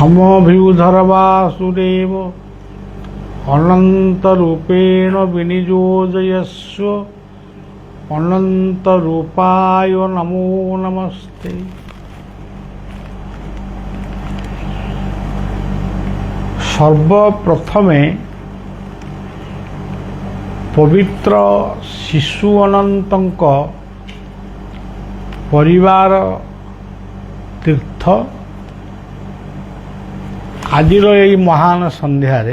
समभिधर वासुदेव अनंत रूपेण विनियोजयस्व अनंत रूपाय नमो नमस्ते। सर्वप्रथमे पवित्र शिशु अनंतंक परिवार तीर्थ आजिर यही महान संध्यार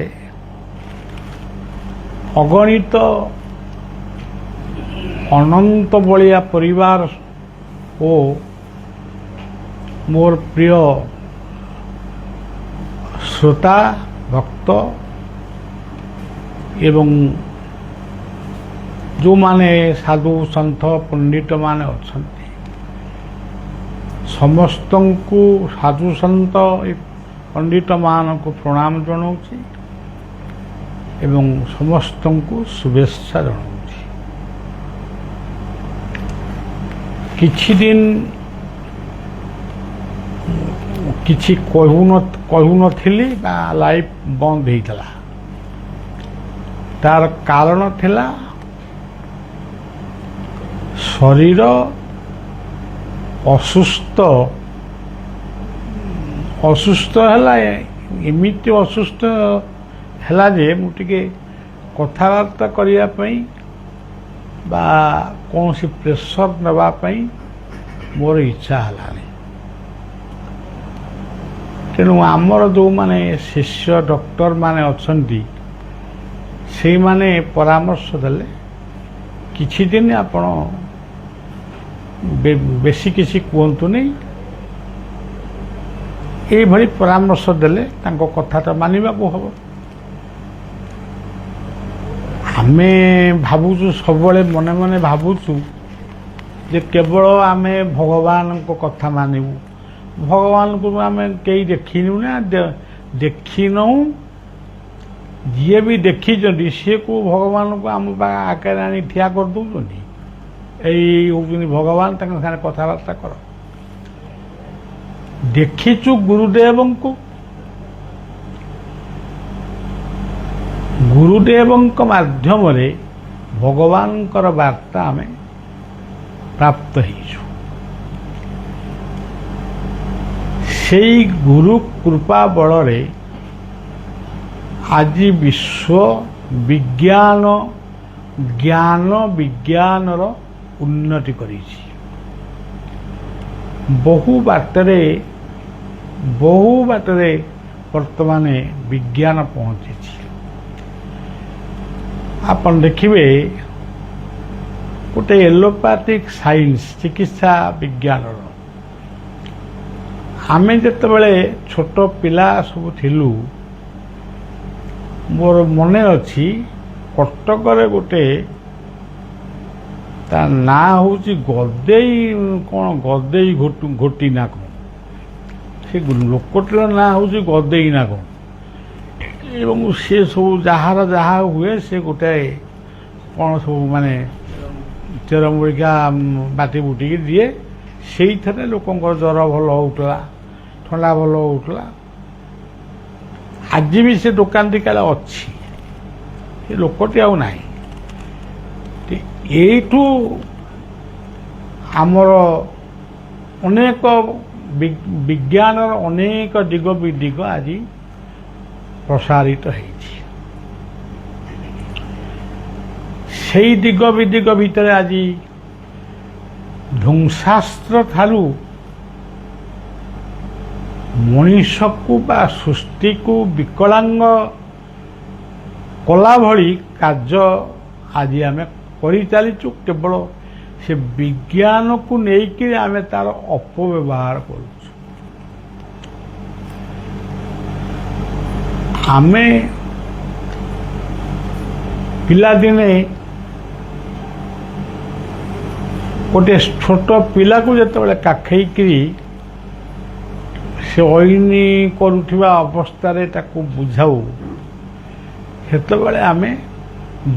अगणित अनंत बलिया परिवार ओ मोर प्रिय श्रोता भक्त एवं जो माने साधु सन्थ पंडित माने अछंती समस्त को साधु सन्त पंडित मान को प्रणाम जनाऊँगी एवं समस्त को शुभेच्छा जनाऊँगी। किछि दिन किछि कहू नथिली बा लाइफ बंद होइतला। तार कारण थिला शरीर असुस्थ है एमती असुस्थ है जे मुझे कथबार्ता करने बा कौन सी प्रेसर नापी मोर इच्छा है। तेणु आमर जो माने शिष्य डॉक्टर माने अछंती से माने परामर्श देले किछि दिन आपण बेसी किसी कहतु नहीं ये भली परामर्श देले तांको कथाटा मानिबा को हबो। आमे भाबुचु सबले मने मने भाबुचु जे केवल आमे भगवान को कथा मानिबू। भगवान को आमे कई देखिनु ना देखिनु जी भी देखी सी को भगवान को आम आगे आनी ठिया कर दौरान यही हूँ भगवान साथ कथबार्ता कर देखीचु गुरुदेव को गुरुदेव माध्यम भगवान वार्ता आम प्राप्त हो गुरु कृपा बल आज विश्व विज्ञान ज्ञान विज्ञान उन्नति करिछि। बहु बाटरे वर्तमान विज्ञान पहुंची। आपन देखिए गोटे एलोपैथिक साइंस चिकित्सा विज्ञान आमे जेतेबेले छोट पिला सब थिलु मोर मने अच्छी कटक गोटे ता ना हूँ गदेई कौन गदेई घोटी ना कौन से लोकटर ना हूँ गदेई ना कौन एवं सी सब जार जहा हुए से गोटे कौन सब माने चेरमुड़िका बाटी बुटिकी दिए से लोकंर ज्वर भल होता ठंडा भल होता। आज भी से दुकान टी काले अच्छी से लोकटी आउ ना एठू आमर अनेक विज्ञान अनेक दिग विदिग आज प्रसारित है दिग विदिग भितर आज ध्वंसास्त्र ठारू मनीष को बा सृष्टि को विकलांग कला भली कार्य आज आम कर चलीचु। केवल से विज्ञान को लेकिन आम तार अपव्यवहार करुचु। आमे पिलादिने गोटे छोट पिला को जिते काखेकरी से अईनी करुवा अवस्था बुझाऊ सेतबेले आमे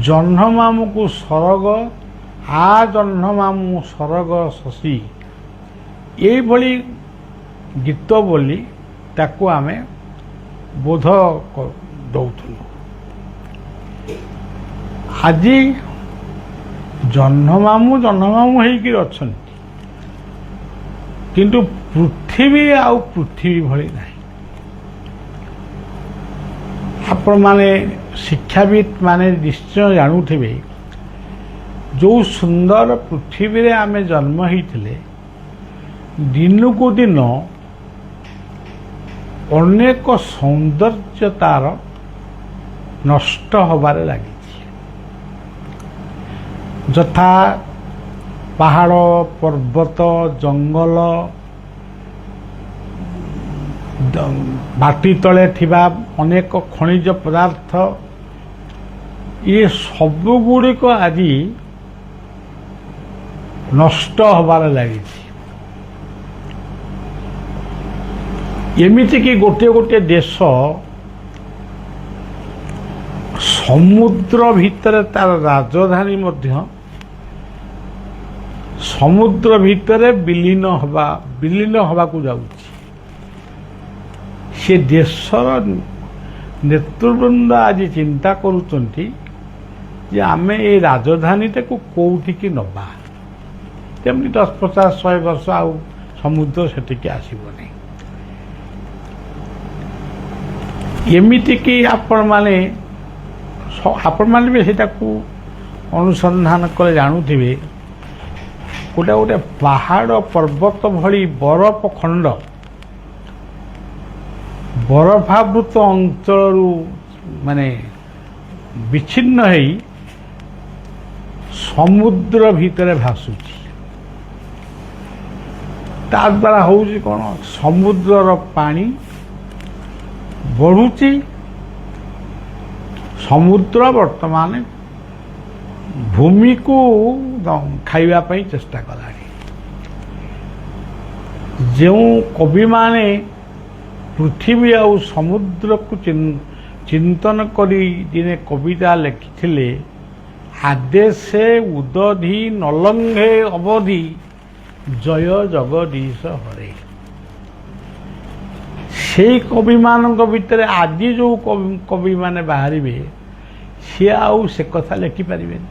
जह्नमामु को सरग आ जह्नमामु सरग शशि ये भली गीत बोली ताकू आमे ବୋଧ ଦଉଥିଲୁ। ଆଜି ଜହ୍ନମାମୁଁ ହେଇକି ଅଛନ୍ତି, କିନ୍ତୁ ପୃଥିବୀ ଆଉ ପୃଥିବୀ ଭଳି ନାହିଁ। ଆପଣମାନେ ଶିକ୍ଷାବିତ୍ ମାନେ ନିଶ୍ଚୟ ଜାଣୁଥିବେ, ଯେଉଁ ସୁନ୍ଦର ପୃଥିବୀରେ ଆମେ ଜନ୍ମ ହେଇଥିଲେ, ଦିନକୁ ଦିନ ଅନେକ ସୌନ୍ଦର୍ଯ୍ୟ ତାର ନଷ୍ଟ ହେବାରେ ଲାଗିଛି। ଯଥା ପାହାଡ଼, ପର୍ବତ, ଜଙ୍ଗଲ, ମାଟି ତଳେ ଥିବା ଅନେକ ଖଣିଜ ପଦାର୍ଥ, ଏ ସବୁଗୁଡ଼ିକ ଆଜି ନଷ୍ଟ ହେବାରେ ଲାଗିଛି। ଏମିତିକି ଗୋଟିଏ ଗୋଟିଏ ଦେଶ ସମୁଦ୍ର ଭିତରେ ତାର ରାଜଧାନୀ ମଧ୍ୟ ସମୁଦ୍ର ଭିତରେ ବିଲୀନ ହେବାକୁ ଯାଉଛି। ସେ ଦେଶର ନେତୃବୃନ୍ଦ ଆଜି ଚିନ୍ତା କରୁଛନ୍ତି ଯେ ଆମେ ଏ ରାଜଧାନୀଟାକୁ କୋଉଠିକି ନେବା, ତେମনি 10, 50, 100 ବର୍ଷ ଆଉ ସମୁଦ୍ର ସେଠିକି ଆସିବନି। ଏମିତିକି ଆପଣମାନେ ବି ସେଟାକୁ ଅନୁସନ୍ଧାନ କଲେ ଜାଣୁଥିବେ, ଗୋଟେ ପାହାଡ଼ ପର୍ବତ ଭଳି ବରଫ ଖଣ୍ଡ ବରଫାବୃତ ଅଞ୍ଚଳରୁ ମାନେ ବିଚ୍ଛିନ୍ନ ହେଇ ସମୁଦ୍ର ଭିତରେ ଭାସୁଛି। ତା ଦ୍ୱାରା ହେଉଛି କ'ଣ, ସମୁଦ୍ରର ପାଣି ବଢ଼ୁଛି। ସମୁଦ୍ର ବର୍ତ୍ତମାନ ଭୂମିକୁ ଖାଇବା ପାଇଁ ଚେଷ୍ଟା କଲାଣି। ଯେଉଁ କବିମାନେ ପୃଥିବୀ ଆଉ ସମୁଦ୍ରକୁ ଚିନ୍ତନ କରି ଦିନେ କବିତା ଲେଖିଥିଲେ, ଆଦେଶେ ଉଦଧି ନଲଙ୍ଘେ ଅବଧି ଜୟ ଜଗଦୀଶ ହରେ। ସେଇ କବିମାନଙ୍କ ଭିତରେ ଆଜି ଯେଉଁ କବିମାନେ ବାହାରିବେ, ସିଏ ଆଉ ସେ କଥା ଲେଖିପାରିବେନି।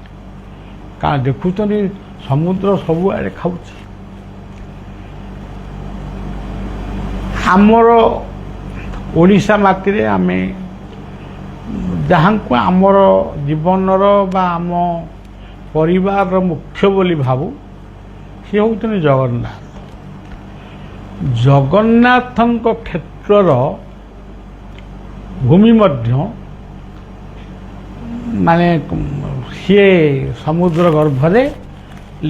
କାରଣ ଦେଖୁଛନ୍ତି ସମୁଦ୍ର ସବୁଆଡ଼େ ଖାଉଛି। ଆମର ଓଡ଼ିଶା ମାଟିରେ ଆମେ ଯାହାଙ୍କୁ ଆମର ଜୀବନର ବା ଆମ ପରିବାରର ମୁଖ୍ୟ ବୋଲି ଭାବୁ, ସେ ହେଉଛନ୍ତି ଜଗନ୍ନାଥ। ଜଗନ୍ନାଥଙ୍କ କ୍ଷେତ୍ରର ଭୂମି ମଧ୍ୟ ମାନେ ସିଏ ସମୁଦ୍ର ଗର୍ଭରେ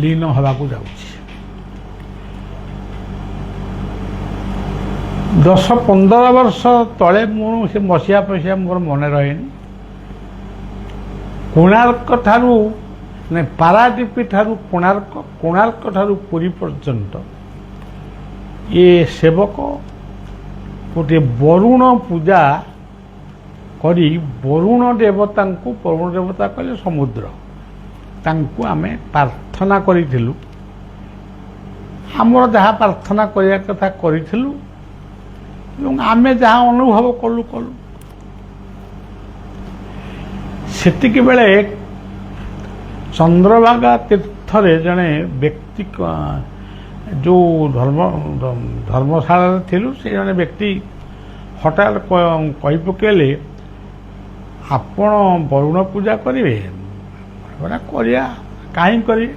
ଲୀନ ହେବାକୁ ଯାଉଛି। 10-15 ବର୍ଷ ତଳେ ମୁଁ ସେ ମସିହା ମୋର ମନେ ରହେନି, କୋଣାର୍କ ଠାରୁ ପାରାଦୀପ ଠାରୁ କୋଣାର୍କ ଠାରୁ ପୁରୀ ପର୍ଯ୍ୟନ୍ତ ଏ ସେବକ ଗୋଟିଏ ବରୁଣ ପୂଜା କରି ବରୁଣ ଦେବତା କହିଲେ ସମୁଦ୍ର, ତାଙ୍କୁ ଆମେ ପ୍ରାର୍ଥନା କରିଥିଲୁ। ଆମର ଯାହା ପ୍ରାର୍ଥନା କରିବା କଥା କରିଥିଲୁ ଏବଂ ଆମେ ଯାହା ଅନୁଭବ କଲୁ। ସେତିକି ବେଳେ ଚନ୍ଦ୍ରଭାଗା ତୀର୍ଥରେ ଜଣେ ବ୍ୟକ୍ତି, ଯେଉଁ ଧର୍ମଶାଳାରେ ଥିଲୁ, ସେ ଜଣେ ବ୍ୟକ୍ତି ହଠାତ୍ କହି ପକାଇଲେ, ଆପଣ ବରୁଣ ପୂଜା କରିବେ? କରିବା, କାହିଁ କରିବେ?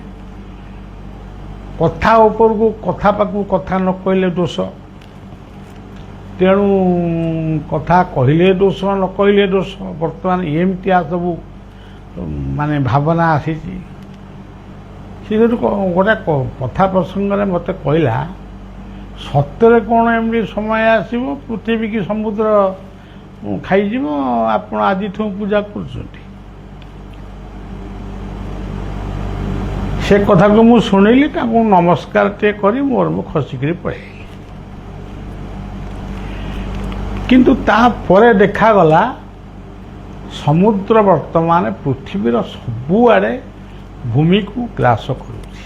କଥା ଉପରକୁ କଥା ପାଖକୁ କଥା ନ କହିଲେ ଦୋଷ, ତେଣୁ କଥା କହିଲେ ଦୋଷ, ନ କହିଲେ ଦୋଷ। ବର୍ତ୍ତମାନ ଏମିତିଆ ସବୁ ମାନେ ଭାବନା ଆସିଛି। ସେ ଯଦି ଗୋଟେ କଥା ପ୍ରସଙ୍ଗରେ ମୋତେ କହିଲା, ସତରେ କ'ଣ ଏମିତି ସମୟ ଆସିବ ପୃଥିବୀ କି ସମୁଦ୍ର ଖାଇଯିବ, ଆପଣ ଆଜିଠୁ ପୂଜା କରୁଛନ୍ତି? ସେ କଥାକୁ ମୁଁ ଶୁଣିଲି, ତାଙ୍କୁ ନମସ୍କାରଟିଏ କରି ମୋର ମୁଁ ଖସିକିରି ପଳେଇଲି। କିନ୍ତୁ ତାପରେ ଦେଖାଗଲା ସମୁଦ୍ର ବର୍ତ୍ତମାନ ପୃଥିବୀର ସବୁଆଡ଼େ ଭୂମିକୁ ଗ୍ରାସ କରୁଛି।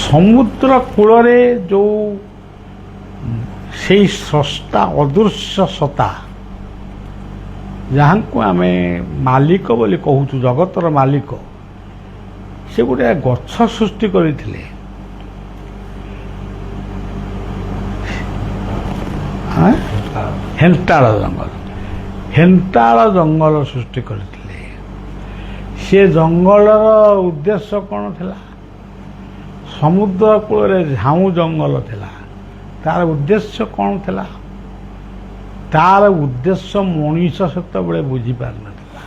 ସମୁଦ୍ର କୂଳରେ ଯେଉଁ ସେଇ ସ୍ରଷ୍ଟା ଅଦୃଶ୍ୟ ସତ୍ତା ଯାହାଙ୍କୁ ଆମେ ମାଲିକ ବୋଲି କହୁଛୁ, ଜଗତର ମାଲିକ, ସେ ଗୋଟେ ଗଛ ସୃଷ୍ଟି କରିଥିଲେ। ହେନ୍ତାଳ ଜଙ୍ଗଲ ସୃଷ୍ଟି କରିଥିଲେ। ସେ ଜଙ୍ଗଲର ଉଦ୍ଦେଶ୍ୟ କ'ଣ ଥିଲା? ସମୁଦ୍ର କୂଳରେ ଝାଉଁ ଜଙ୍ଗଲ ଥିଲା। ତାର ଉଦ୍ଦେଶ୍ୟ କ'ଣ ଥିଲା? ତାର ଉଦ୍ଦେଶ୍ୟ ମଣିଷ ସେତେବେଳେ ବୁଝିପାରିନଥିଲା।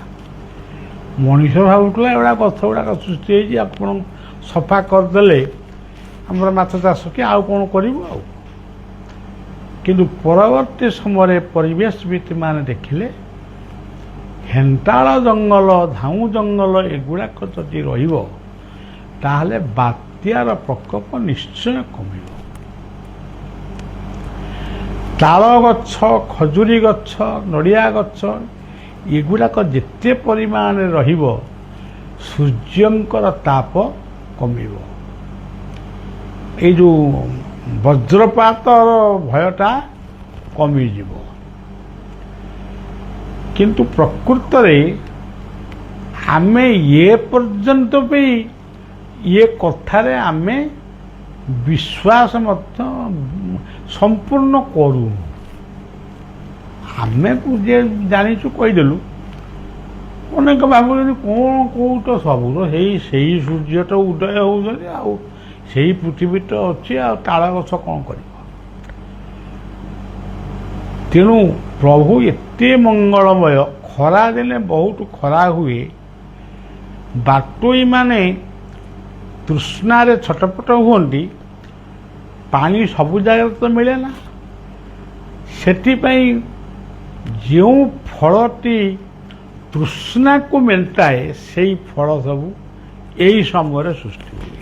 ମଣିଷ ଭାବୁଥିଲା ଏଗୁଡ଼ା ଗଛ ଗୁଡ଼ାକ ସୃଷ୍ଟି ହେଇଛି, ଆପଣ ସଫା କରିଦେଲେ ଆମର ମାଛ ଚାଷ କି ଆଉ କ'ଣ କରିବୁ ଆଉ। କିନ୍ତୁ ପରବର୍ତ୍ତୀ ସମୟରେ ପରିବେଶବିତ୍ମାନେ ଦେଖିଲେ ହେନ୍ତାଳ ଜଙ୍ଗଲ, ଝାଉଁ ଜଙ୍ଗଲ ଏଗୁଡ଼ାକ ଯଦି ରହିବ ତାହେଲେ ବାତ୍ୟାର ପ୍ରକୋପ ନିଶ୍ଚୟ କମିବ। ତାଳ ଗଛ, ଖଜୁରୀ ଗଛ, ନଡ଼ିଆ ଗଛ ଏଗୁଡ଼ାକ ଯେତେ ପରିମାଣରେ ରହିବ ସୂର୍ଯ୍ୟଙ୍କର ତାପ କମିବ। ଏଇ ଯେଉଁ ବଜ୍ରପାତର ଭୟଟା କମିଯିବ। କିନ୍ତୁ ପ୍ରକୃତରେ ଆମେ ଏ ପର୍ଯ୍ୟନ୍ତ ବି ଏ କଥାରେ ଆମେ ବିଶ୍ୱାସ ମଧ୍ୟ ସମ୍ପୂର୍ଣ୍ଣ କରୁନୁ। ଆମେ ଯେ ଜାଣିଛୁ କହିଦେଲୁ, ଅନେକ ଭାବୁଛନ୍ତି କ'ଣ କହୁଛ, ସବୁ ତ ସେଇ ସୂର୍ଯ୍ୟ ତ ଉଦୟ ହେଉଛନ୍ତି, ଆଉ ସେଇ ପୃଥିବୀ ତ ଅଛି, ଆଉ ତାଳ ଗଛ କ'ଣ କରିବ? ତେଣୁ ପ୍ରଭୁ ଏତେ ମଙ୍ଗଳମୟ। ଖରାଦିନେ ବହୁତ ଖରା ହୁଏ, ବାଟୋଇମାନେ ତୃଷ୍ଣାରେ ଛଟପଟ ହୁଅନ୍ତି, ପାଣି ସବୁ ଜାଗାରେ ତ ମିଳେ ନା। ସେଥିପାଇଁ ଯେଉଁ ଫଳଟି ତୃଷ୍ଣାକୁ ମେଣ୍ଟାଏ ସେଇ ଫଳ ସବୁ ଏଇ ସମୟରେ ସୃଷ୍ଟି ହୁଏ।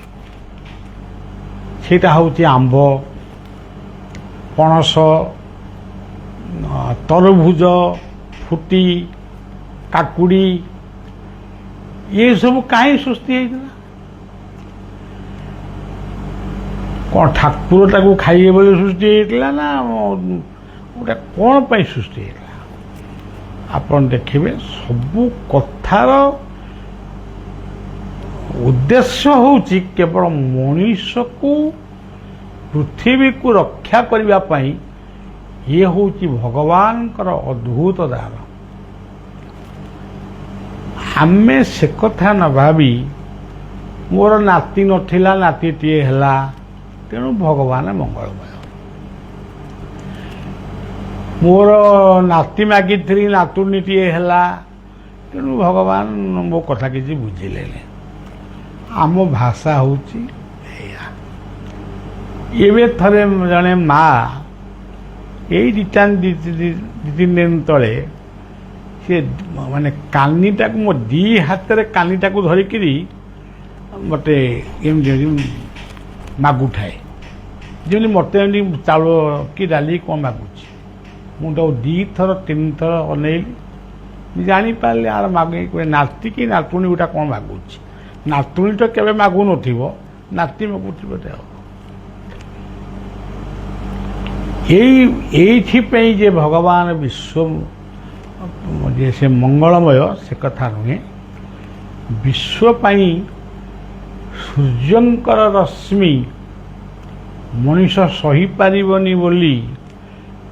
ସେଇଟା ହେଉଛି ଆମ୍ବ, ପଣସ, ତରଭୁଜ, ଫୁଟି, କାକୁଡ଼ି ଏସବୁ କାହିଁ ସୃଷ୍ଟି ହେଇଥିଲା? କ'ଣ ଠାକୁର ତାକୁ ଖାଇବେ ବୋଲି ସୃଷ୍ଟି ହେଇଥିଲା ନା ଗୋଟେ କ'ଣ ପାଇଁ ସୃଷ୍ଟି ହେଇଥିଲା? ଆପଣ ଦେଖିବେ ସବୁ କଥାର ଉଦ୍ଦେଶ୍ୟ ହେଉଛି କେବଳ ମଣିଷକୁ, ପୃଥିବୀକୁ ରକ୍ଷା କରିବା ପାଇଁ। ଇଏ ହେଉଛି ଭଗବାନଙ୍କର ଅଦ୍ଭୁତ ଦାନ। ଆମେ ସେ କଥା ନ ଭାବି ମୋର ନାତି ନଥିଲା, ନାତିଟିଏ ହେଲା, ତେଣୁ ଭଗବାନ ମଙ୍ଗଳମୟ। ମୋର ନାତି ମାଗିଥିଲି, ନାତୁଣୀଟିଏ ହେଲା, ତେଣୁ ଭଗବାନ ମୋ କଥା କିଛି ବୁଝିଲେନି। ଆମ ଭାଷା ହେଉଛି ଏଇଆ। ଏବେ ଥରେ ଜଣେ ମା ଏଇ ଦୁଇ ତିନି ଦିନ ତଳେ ସେ ମାନେ କାନିଟାକୁ, ମୋ ଦୁଇ ହାତରେ କାନିଟାକୁ ଧରିକିରି ମୋତେ ଏମିତି ମାଗୁଥାଏ, ଯେମିତି ମୋତେ ଏମିତି ଚାଉଳ କି ଡାଲି କ'ଣ ମାଗୁଛି। ମୁଁ ତାକୁ ଦୁଇଥର ତିନିଥର ଅନେଇଲି, ଜାଣିପାରିଲି ଆର ନାତି କି ନାତୁଣୀ ଗୋଟା କ'ଣ ମାଗୁଛି। ନାତୁଣୀ ତ କେବେ ମାଗୁନଥିବ, ନାତି ମାଗୁଥିବ। ଏଇଥିପାଇଁ ଯେ ଭଗବାନ ବିଶ୍ୱ ଯେ ସେ ମଙ୍ଗଳମୟ ସେ କଥା ନୁହେଁ। ବିଶ୍ୱ ପାଇଁ ସୂର୍ଯ୍ୟଙ୍କର ରଶ୍ମି ମଣିଷ ସହିପାରିବନି ବୋଲି,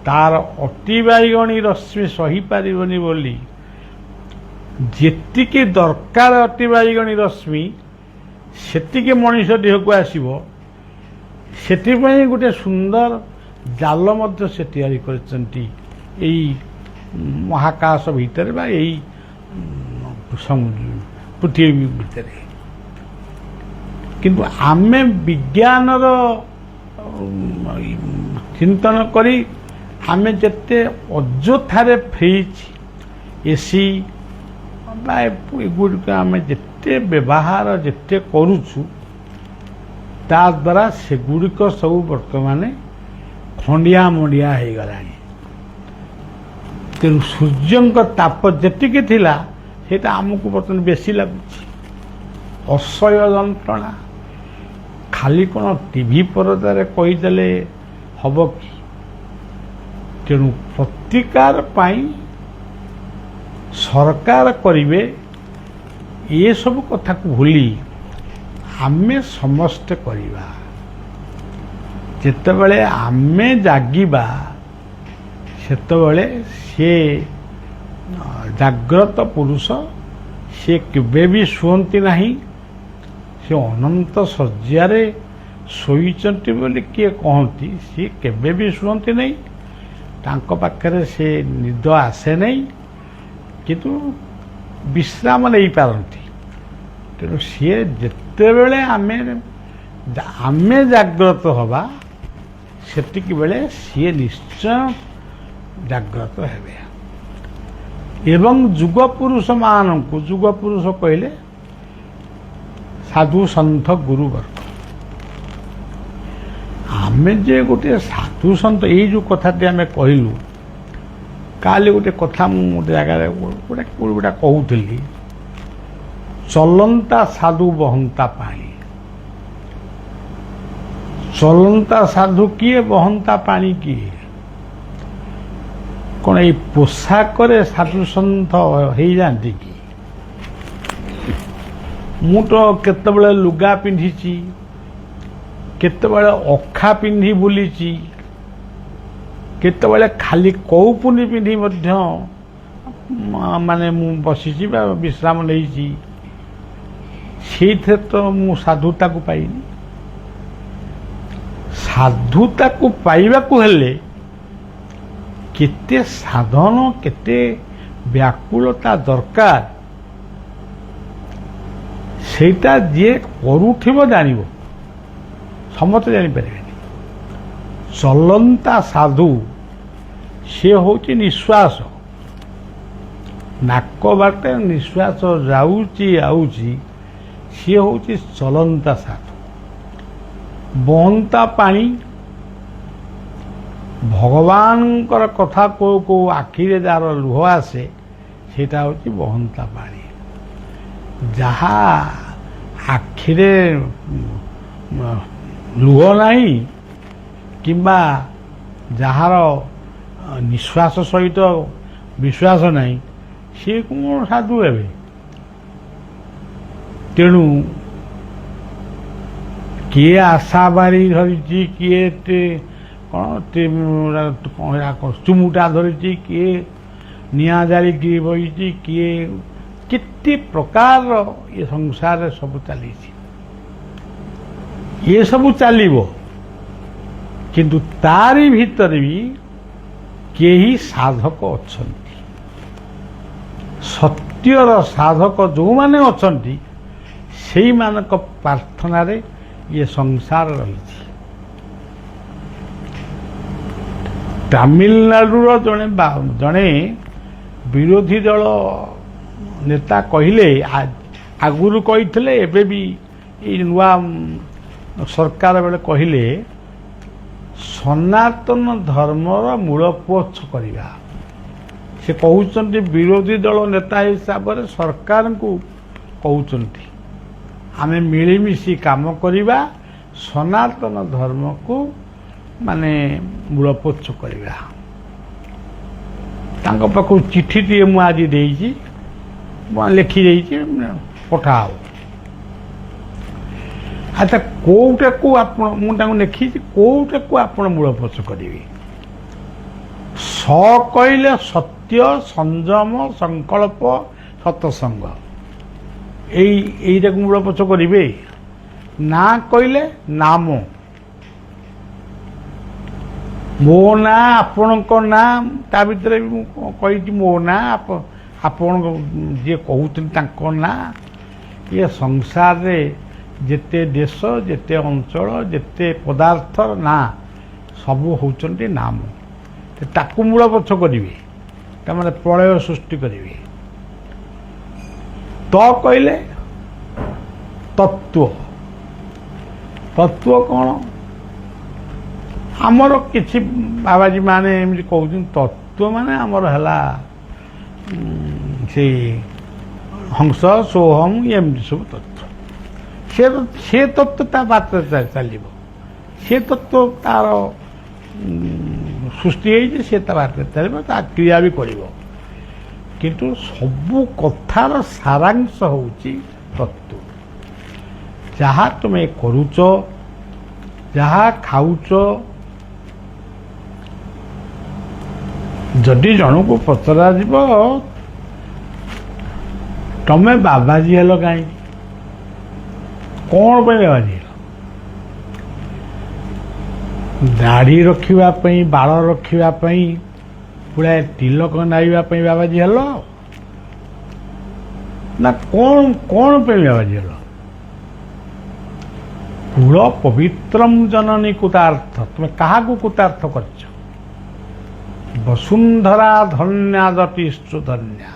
ତାର ଅତିବାଇଗଣୀ ରଶ୍ମି ସହିପାରିବନି ବୋଲି, ଯେତିକି ଦରକାର ଅତିବାଇଗଣୀ ରଶ୍ମି ସେତିକି ମଣିଷ ଦେହକୁ ଆସିବ, ସେଥିପାଇଁ ଗୋଟେ ସୁନ୍ଦର ଜାଲ ମଧ୍ୟ ସେ ତିଆରି କରିଛନ୍ତି ଏଇ ମହାକାଶ ଭିତରେ ବା ଏଇ ପୃଥିବୀ ଭିତରେ। କିନ୍ତୁ ଆମେ ବିଜ୍ଞାନର ଚିନ୍ତନ କରି ଆମେ ଯେତେ ଅଯଥାରେ ଫ୍ରିଜ୍, ଏସି ବା ଏଗୁଡ଼ିକ ଆମେ ଯେତେ ବ୍ୟବହାର ଯେତେ କରୁଛୁ, ତା ଦ୍ୱାରା ସେଗୁଡ଼ିକ ସବୁ ବର୍ତ୍ତମାନ ଖଣ୍ଡିଆ ମଣ୍ଡିଆ ହେଇଗଲାଣି। ତେଣୁ ସୂର୍ଯ୍ୟଙ୍କ ତାପ ଯେତିକି ଥିଲା ସେଇଟା ଆମକୁ ବର୍ତ୍ତମାନ ବେଶୀ ଲାଗୁଛି। ଅସହ୍ୟ ଯନ୍ତ୍ରଣା। ଖାଲି କ'ଣ ଟିଭି ପରଦାରେ କହିଦେଲେ ହବ କି? ତେଣୁ ପ୍ରତିକାର ପାଇଁ ସରକାର କରିବେ ଏସବୁ କଥାକୁ ଭୁଲି ଆମେ ସମସ୍ତେ କରିବା। ଯେତେବେଳେ ଆମେ ଜାଗିବା ସେତେବେଳେ ସେ ଜାଗ୍ରତ ପୁରୁଷ ସେ କେବେ ବି ଶୁଅନ୍ତି ନାହିଁ। ସେ ଅନନ୍ତ ଶଯ୍ୟାରେ ଶୋଇଛନ୍ତି ବୋଲି କିଏ କହନ୍ତି, ସିଏ କେବେ ବି ଶୁଅନ୍ତି ନାହିଁ। ତାଙ୍କ ପାଖରେ ସେ ନିଦ ଆସେ ନାହିଁ, କିନ୍ତୁ ବିଶ୍ରାମ ନେଇପାରନ୍ତି। ତେଣୁ ସିଏ ଯେତେବେଳେ ଆମେ ଜାଗ୍ରତ ହେବା ସେତିକି ବେଳେ ସିଏ ନିଶ୍ଚୟ ଜାଗ୍ରତ ହେବେ। ଏବଂ ଯୁଗପୁରୁଷମାନଙ୍କୁ, ଯୁଗପୁରୁଷ କହିଲେ ସାଧୁ ସନ୍ଥ ଗୁରୁବର୍ଗ। ଆମେ ଯେ ଗୋଟିଏ ସାଧୁ ସନ୍ଥ, ଏଇ ଯେଉଁ କଥାଟି ଆମେ କହିଲୁ, କାଲି ଗୋଟେ କଥା ମୁଁ ଗୋଟେ ଜାଗାରେ ଗୋଟେ କହୁଥିଲି, ଚଲନ୍ତା ସାଧୁ ବହନ୍ତା ପାଣି। ଚଲନ୍ତା ସାଧୁ କିଏ, ବହନ୍ତା ପାଣି କିଏ? କ'ଣ ଏଇ ପୋଷାକରେ ସାଧୁ ସନ୍ଥ ହେଇଯାଆନ୍ତି କି? ମୁଁ ତ କେତେବେଳେ ଲୁଗା ପିନ୍ଧିଛି, କେତେବେଳେ ଅଖା ପିନ୍ଧି ବୁଲିଛି, କେତେବେଳେ ଖାଲି କୌପୁନି ପିନ୍ଧି ମଧ୍ୟ ମାନେ ମୁଁ ବସିଛି ବା ବିଶ୍ରାମ ନେଇଛି। ସେଇଥିରେ ତ ମୁଁ ସାଧୁତାକୁ ପାଇନି। ସାଧୁତାକୁ ପାଇବାକୁ ହେଲେ କେତେ ସାଧନ, କେତେ ବ୍ୟାକୁଳତା ଦରକାର, ସେଇଟା ଯିଏ କରୁଥିବ ଜାଣିବ, ସମସ୍ତେ ଜାଣିପାରିବେନି। ଚଲନ୍ତା ସାଧୁ ସେ ହେଉଛି ନିଶ୍ୱାସ, ନାକ ବାଟେ ନିଶ୍ୱାସ ଯାଉଛି ଆଉଛି, ସିଏ ହେଉଛି ଚଲନ୍ତା ସାଧୁ। ବହନ୍ତା ପାଣି, ଭଗବାନଙ୍କର କଥା କୋଉ କୋଉ ଆଖିରେ ଯାହାର ଲୁହ ଆସେ ସେଇଟା ହେଉଛି ବହନ୍ତା ପାଣି। ଯାହା ଆଖିରେ ଲୁହ ନାହିଁ କିମ୍ବା ଯାହାର ନିଶ୍ୱାସ ସହିତ ବିଶ୍ୱାସ ନାହିଁ, ସିଏ କ'ଣ ସାଧୁ ହେବେ? ତେଣୁ କିଏ ଆଶା ବାରି ଧରିଛି, କିଏ କ'ଣ ଚୁମୁଟା ଧରିଛି, କିଏ ନିଆଁ ଜାଳିକି ବହିଛି, କିଏ କେତେ ପ୍ରକାରର ଏ ସଂସାରରେ ସବୁ ଚାଲିଛି। ଏ ସବୁ ଚାଲିବ, କିନ୍ତୁ ତାରି ଭିତରେ ବି କେହି ସାଧକ ଅଛନ୍ତି। ସତ୍ୟର ସାଧକ ଯେଉଁମାନେ ଅଛନ୍ତି ସେଇମାନଙ୍କ ପ୍ରାର୍ଥନାରେ ଇଏ ସଂସାର ରହିଛି। ତାମିଲନାଡୁର ଜଣେ ବିରୋଧୀ ଦଳ ନେତା କହିଲେ, ଆଗରୁ କହିଥିଲେ, ଏବେ ବି ଏଇ ନୂଆ ସରକାର ବେଳେ କହିଲେ, ସନାତନ ଧର୍ମର ମୂଳପୋଛ କରିବା। ସେ କହୁଛନ୍ତି, ବିରୋଧୀ ଦଳ ନେତା ହିସାବରେ ସରକାରଙ୍କୁ କହୁଛନ୍ତି, ଆମେ ମିଳିମିଶି କାମ କରିବା, ସନାତନ ଧର୍ମକୁ ମାନେ ମୂଳପୋଛ କରିବା। ତାଙ୍କ ପାଖକୁ ଚିଠିଟିଏ ମୁଁ ଆଜି ଦେଇଛି, ଲେଖି ଦେଇଛି, ପଠାଅ। ଆଚ୍ଛା, କୋଉଟାକୁ ଆପଣ, ମୁଁ ତାଙ୍କୁ ଲେଖିଛି, କୋଉଟାକୁ ଆପଣ ମୂଳପୋଛ କରିବେ? ସ କହିଲେ ସତ୍ୟ, ସଂଯମ, ସଂକଳ୍ପ, ସତସଙ୍ଗ, ଏଇଟାକୁ ମୂଳପୋଛ କରିବେ। ନା କହିଲେ ନାମ, ମୋ ନାଁ, ଆପଣଙ୍କ ନାଁ, ତା ଭିତରେ ବି ମୁଁ କହିଛି ମୋ ନାଁ, ଆପଣ ଯିଏ କହୁଛନ୍ତି ତାଙ୍କ ନାଁ। ଇଏ ସଂସାରରେ ଯେତେ ଦେଶ, ଯେତେ ଅଞ୍ଚଳ, ଯେତେ ପଦାର୍ଥର ନାଁ ସବୁ ହେଉଛନ୍ତି ନାମ। ତାକୁ ମୂଳପୋଛ କରିବେ, ତାମାନେ ପ୍ରଳୟ ସୃଷ୍ଟି କରିବେ। ତ କହିଲେ ତତ୍ତ୍ୱ। ତତ୍ତ୍ୱ କ'ଣ? ଆମର କିଛି ବାବାଜୀ ମାନେ ଏମିତି କହୁଛନ୍ତି, ତତ୍ତ୍ୱ ମାନେ ଆମର ହେଲା ସେ ହଂସ, ସୋହମ, ଏମିତି ସବୁ ତତ୍ତ୍ୱ। ସେ ତତ୍ତ୍ୱ ତା ବାଟରେ ଚାଲିବ, ସେ ତତ୍ତ୍ୱ ତାର ସୃଷ୍ଟି ହେଇଛି, ସେ ତା ବାଟରେ ଚାଲିବ, ତା କ୍ରିୟା ବି କରିବ। କିନ୍ତୁ ସବୁ କଥାର ସାରାଂଶ ହେଉଛି ତତ୍ତ୍ୱ। ଯାହା ତୁମେ କରୁଛ, ଯାହା ଖାଉଛ, ଯଦି ଜଣକୁ ପଚରାଯିବ ତମେ ବାବାଜୀ ହେଲ କାହିଁକି, କ'ଣ ପାଇଁ ବାବାଜୀ ହେଲ? ଦାଢ଼ି ରଖିବା ପାଇଁ, ବାଳ ରଖିବା ପାଇଁ, ପୁଳାଏ ତିଲକ ନାଇବା ପାଇଁ ବାବାଜୀ ହେଲ ନା କ'ଣ ପାଇଁ ବାବାଜୀ ହେଲ? କୁଳ ପବିତ୍ରମ୍ ଜନନୀ କୃତାର୍ଥ, ତୁମେ କାହାକୁ କୃତାର୍ଥ କରିଛ? ବସୁନ୍ଧରା ଧନ୍ୟାଦତି ସୁଧନ୍ୟା।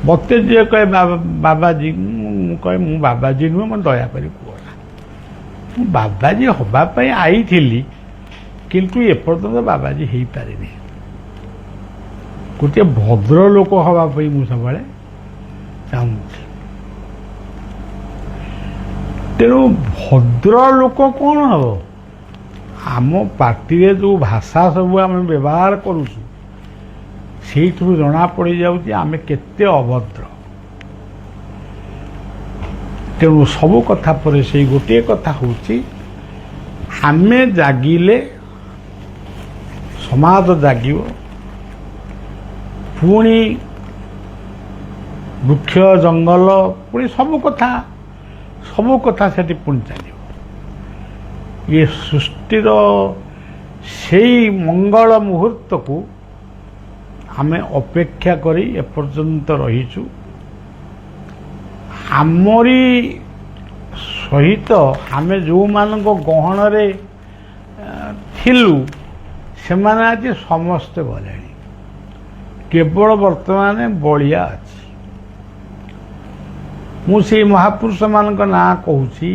ମୋତେ ଯିଏ କହେ ବାବାଜୀ, ମୁଁ କହେ ମୁଁ ବାବାଜୀ ନୁହେଁ, ମୁଁ ଦୟାକରି କୁହନା। ମୁଁ ବାବାଜୀ ହବା ପାଇଁ ଆଇଥିଲି, କିନ୍ତୁ ଏପର୍ଯ୍ୟନ୍ତ ବାବାଜୀ ହେଇପାରିନି। ଗୋଟିଏ ଭଦ୍ର ଲୋକ ହବା ପାଇଁ ମୁଁ ସବୁବେଳେ ଚାହୁଁଛି। ତେଣୁ ଭଦ୍ର ଲୋକ କ'ଣ ହବ? ଆମ ପାଟିରେ ଯେଉଁ ଭାଷା ସବୁ ଆମେ ବ୍ୟବହାର କରୁଛୁ, ସେଇଥିରୁ ଜଣାପଡ଼ିଯାଉଛି ଆମେ କେତେ ଅଭଦ୍ର। ତେଣୁ ସବୁ କଥା ପରେ ସେଇ ଗୋଟିଏ କଥା ହେଉଛି, ଆମେ ଜାଗିଲେ ସମାଜ ଜାଗିବ, ପୁଣି ବୃକ୍ଷ ଜଙ୍ଗଲ, ପୁଣି ସବୁ କଥା ସେଠି ପୁଣି ଚାଲିବ। ଏ ସୃଷ୍ଟିର ସେଇ ମଙ୍ଗଳ ମୁହୂର୍ତ୍ତକୁ ଆମେ ଅପେକ୍ଷା କରି ଏପର୍ଯ୍ୟନ୍ତ ରହିଛୁ। ଆମରି ସହିତ ଆମେ ଯେଉଁମାନଙ୍କ ଗହଣରେ ଥିଲୁ, ସେମାନେ ଆଜି ସମସ୍ତେ ଗଲେଣି, କେବଳ ବର୍ତ୍ତମାନ ବଳିଆ ଅଛି। ମୁଁ ସେଇ ମହାପୁରୁଷମାନଙ୍କ ନାଁ କହୁଛି,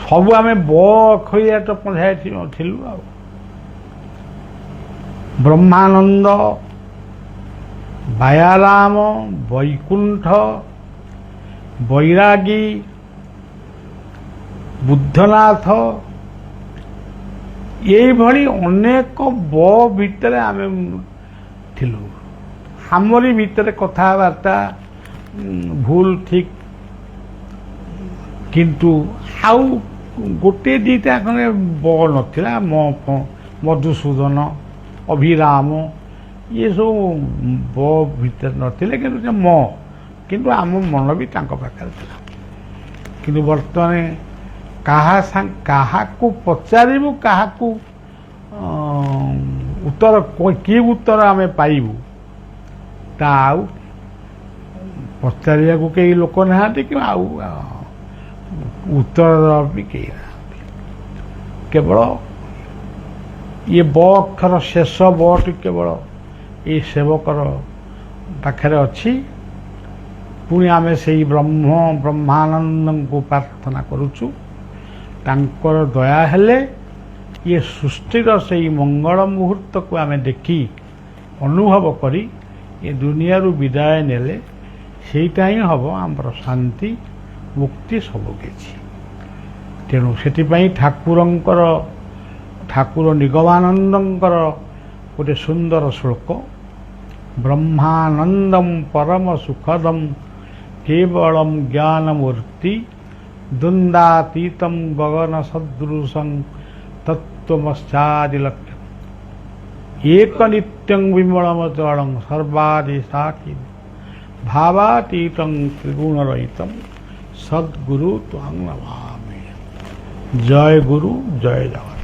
ସବୁ ଆମେ ଅକ୍ଷରିଆ ପଞ୍ଝାଏ ଥିଲୁ। ଆଉ ବ୍ରହ୍ମାନନ୍ଦ, ବାୟାରାମ, ବୈକୁଣ୍ଠ, ବୈରାଗୀ, ବୁଦ୍ଧନାଥ, ଏଇଭଳି ଅନେକ ଭିତରେ ଆମେ ଥିଲୁ। ଆମରି ଭିତରେ କଥାବାର୍ତ୍ତା ଭୁଲ ଠିକ୍, କିନ୍ତୁ ଆଉ ଗୋଟିଏ ଦୁଇଟା ଖଣ୍ଡେ ନଥିଲା। ମଧୁସୂଦନ, ଅଭିରାମ, ଏସବୁ ଭିତରେ ନଥିଲେ, କିନ୍ତୁ ସେ କିନ୍ତୁ ଆମ ମନ ବି ତାଙ୍କ ପାଖରେ ଥିଲା। କିନ୍ତୁ ବର୍ତ୍ତମାନ କାହାକୁ ପଚାରିବୁ, କାହାକୁ ଉତ୍ତର, କି ଉତ୍ତର ଆମେ ପାଇବୁ, ତା ଆଉ ପଚାରିବାକୁ କେହି ଲୋକ ନାହାନ୍ତି, କି ଆଉ ଉତ୍ତର ଦେବା ବି କେହି ନାହାନ୍ତି। କେବଳ ଇଏ ଅକ୍ଷର ଶେଷ ଟି କେବଳ ଏଇ ସେବକର ପାଖରେ ଅଛି। ପୁଣି ଆମେ ସେଇ ବ୍ରହ୍ମାନନ୍ଦଙ୍କୁ ପ୍ରାର୍ଥନା କରୁଛୁ, ତାଙ୍କର ଦୟା ହେଲେ ଇଏ ସୃଷ୍ଟିର ସେଇ ମଙ୍ଗଳ ମୁହୂର୍ତ୍ତକୁ ଆମେ ଦେଖି ଅନୁଭବ କରି ଏ ଦୁନିଆରୁ ବିଦାୟ ନେଲେ ସେଇଟା ହିଁ ହେବ ଆମର ଶାନ୍ତି, ମୁକ୍ତି, ସବୁ କିଛି। ତେଣୁ ସେଥିପାଇଁ ଠାକୁର ନିଗମାନନ୍ଦଙ୍କର ଗୋଟେ ସୁନ୍ଦର ଶ୍ଲୋକ, ବ୍ରହ୍ମାନନ୍ଦମ୍ ପରମ ସୁଖଦମ୍ କେବଳମ୍ ଜ୍ଞାନମୂର୍ତ୍ତି ଦ୍ୱନ୍ଦ୍ୱାତୀତମ୍ ଗଗନ ସଦୃଶଂ ତତ୍ତ୍ୱମସ୍ୟାଦିଲକ୍ଷ୍ୟମ୍ ଏକ ନିତ୍ୟଂ ବିମଳମଚଳଂ ସର୍ବାଦି ସାକ୍ଷୀ ଭାବାତୀତଂ ତ୍ରିଗୁଣରହିତଂ ସଦ୍ଗୁରୁ ତ୍ୱାଂ ନମାମି। ଜୟ ଗୁରୁ, ଜୟ ଜଗନ୍ନାଥ।